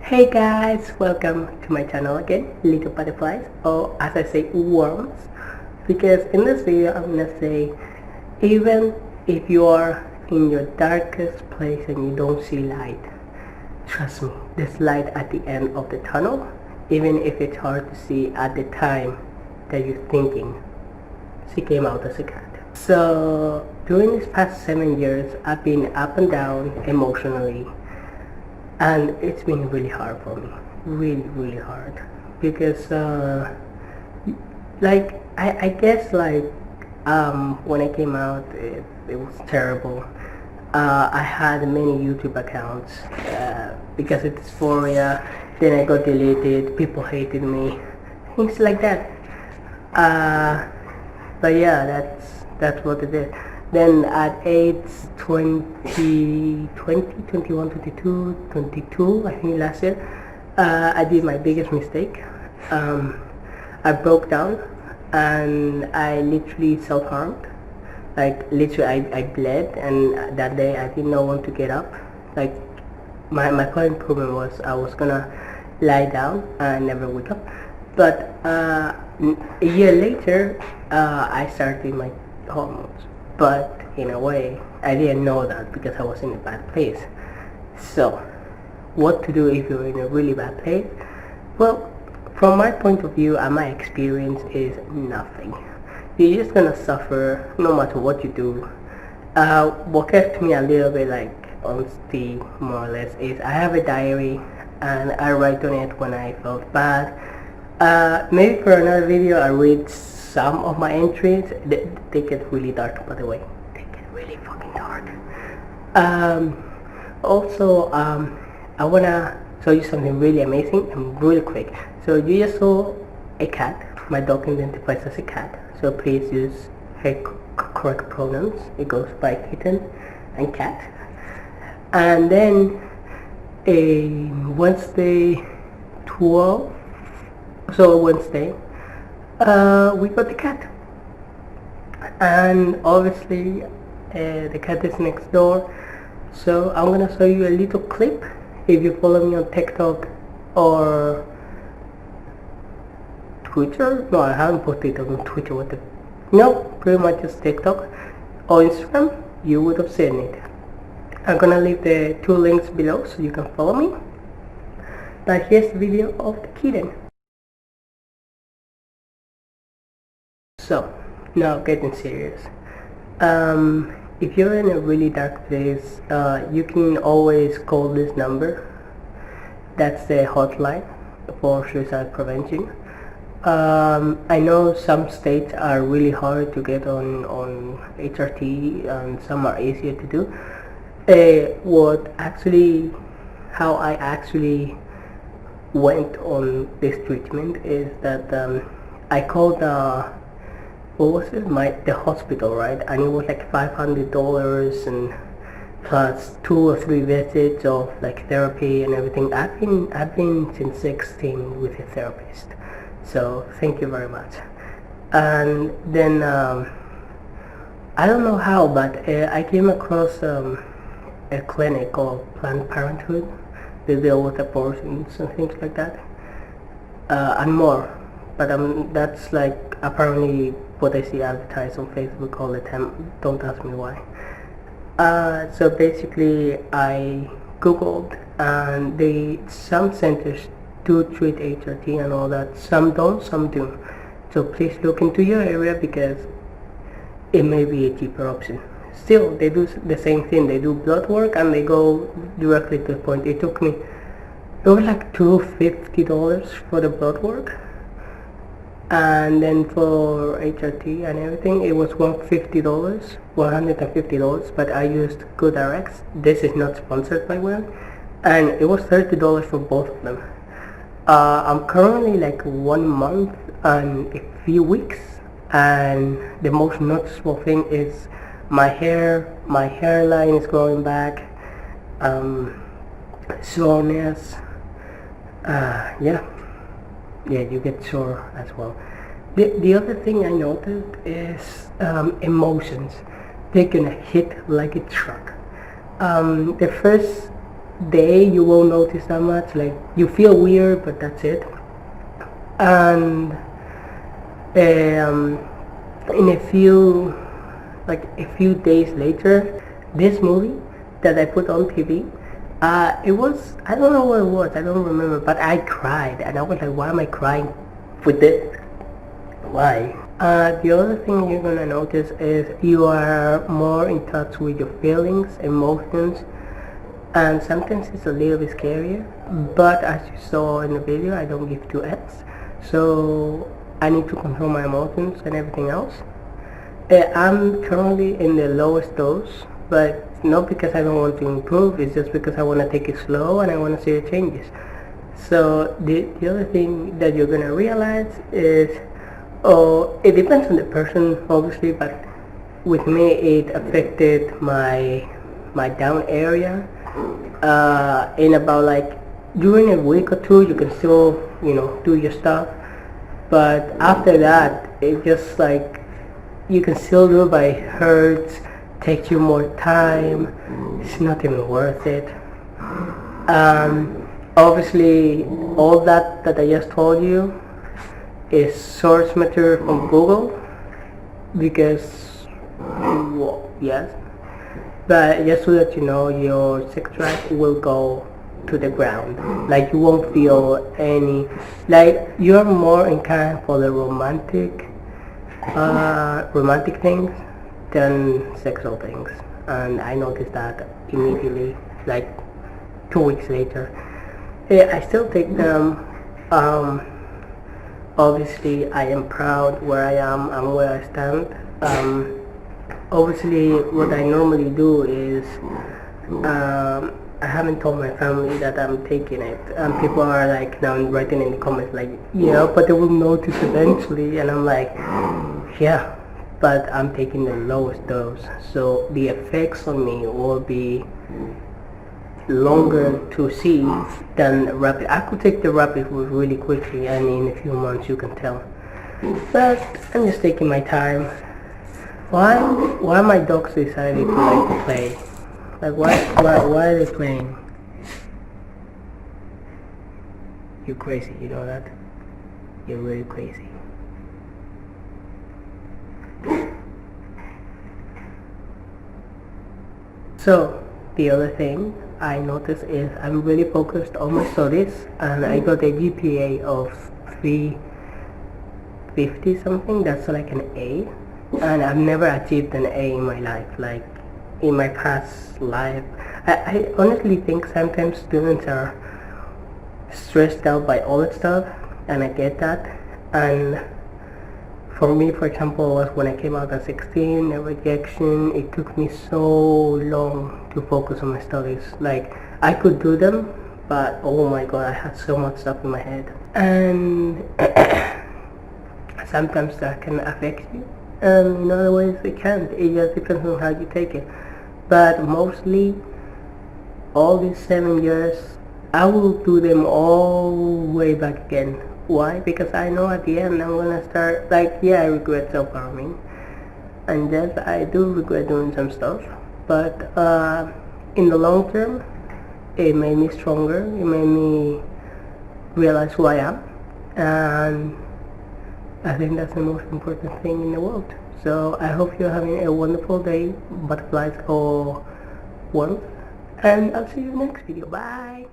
Hey guys, welcome to my channel again, Little Butterflies, or as I say, worms. Because in this video I'm gonna say, even if you are in your darkest place and you don't see light, trust me, there's light at the end of the tunnel, even if it's hard to see at the time that you're thinking. She came out as a cat. So during these past 7 years, I've been up and down emotionally, and it's been really hard for me, really hard, because I guess when I came out, it was terrible. I had many YouTube accounts because of dysphoria. Then I got deleted, people hated me, things like that. But yeah, that's what it is. Then at age 20, 21, 22, 22, I think last year, I did my biggest mistake. I broke down and I literally self-harmed. Like literally I bled, and that day I didn't know when to get up. Like my current problem was I was gonna lie down and never wake up. But a year later, I started my hormones. But in a way, I didn't know that because I was in a bad place. So, what to do if you're in a really bad place? Well, from my point of view and my experience is nothing. You're just gonna suffer no matter what you do. What kept me a little bit like on steam, more or less, is I have a diary and I write on it when I felt bad. Maybe for another video I read some of my entries. They get really dark, by the way. They get really fucking dark. Also, I wanna show you something really amazing and really quick. So you just saw a cat. My dog identifies as a cat, so please use her correct pronouns. It goes by kitten and cat. And then Wednesday 12, so Wednesday, we got the cat, and obviously the cat is next door. So I'm gonna show you a little clip. If you follow me on TikTok or Twitter, no, I haven't posted it on Twitter. No, pretty much just TikTok or Instagram, you would have seen it. I'm gonna leave the 2 links below so you can follow me. But here's the video of the kitten. So, now getting serious. If you're in a really dark place, you can always call this number. That's the hotline for suicide prevention. I know some states are really hard to get on HRT, and some are easier to do. How I actually went on this treatment is that I called what was it? The hospital, right? And it was like $500 and plus 2 or 3 visits of like therapy and everything. I've been since 16 with a therapist, so thank you very much. And then I don't know how, but I came across a clinic called Planned Parenthood. They deal with abortions and things like that, and more. But that's like apparently what I see advertised on Facebook all the time. Don't ask me why. So basically I googled, and some centers do treat HRT and all that. Some don't, some do. So please look into your area because it may be a cheaper option. Still, they do the same thing. They do blood work and they go directly to the point. It was like $250 for the blood work, and then for HRT and everything it was $150. But I used GoodRx. This is not sponsored by one, and it was $30 for both of them. I'm currently like 1 month and a few weeks, and the most noticeable thing is my hairline is growing back, soreness, yeah, you get sore as well. The other thing I noticed is emotions. They're gonna hit like a truck. The day you won't notice that much. Like you feel weird, but that's it. And in a few days later, this movie that I put on TV, it was, I don't know what it was, I don't remember, but I cried, and I was like, why am I crying with this? Why? The other thing you're gonna notice is you are more in touch with your feelings, emotions, and sometimes it's a little bit scarier, but as you saw in the video, I don't give two F's, so I need to control my emotions and everything else. I'm currently in the lowest dose, but not because I don't want to improve, it's just because I want to take it slow and I want to see the changes. So the other thing that you're going to realize is, it depends on the person obviously, but with me it affected my down area. In about like during a week or two you can still do your stuff, but after that it just like you can still do it, but it hurts, takes you more time, it's not even worth it. Obviously all that I just told you is source material from Google, because well, yes, but just so that you know, your sex drive will go to the ground. Like you won't feel any, like you're more inclined for the romantic things than sexual things, and I noticed that immediately, like 2 weeks later. I still take them. Obviously I am proud where I am and where I stand. Obviously what I normally do is I haven't told my family that I'm taking it, and people are like now writing in the comments like, yeah, but they will notice eventually, and I'm like, yeah, but I'm taking the lowest dose, so the effects on me will be longer to see than rapid. I could take the rapid really quickly, and in a few months you can tell, but I'm just taking my time. Why my dogs decided to like to play? Like why are they playing? You're crazy, you know that? You're really crazy. So the other thing I noticed is I'm really focused on my studies, and I got a GPA of 350 something. That's like an A, and I've never achieved an A in my life, like in my past life. I honestly think sometimes students are stressed out by all that stuff, and I get that. And for me, for example, was when I came out at 16, the rejection, it took me so long to focus on my studies. Like, I could do them, but oh my god, I had so much stuff in my head. And sometimes that can affect you, and in other ways it can't. It just depends on how you take it. But mostly, all these 7 years, I will do them all way back again. Why? Because I know at the end I'm gonna start, like, yeah, I regret self-harming, and yes, I do regret doing some stuff, but in the long term it made me stronger, it made me realize who I am, and I think that's the most important thing in the world. So I hope you're having a wonderful day, butterflies or worms, and I'll see you in the next video. Bye!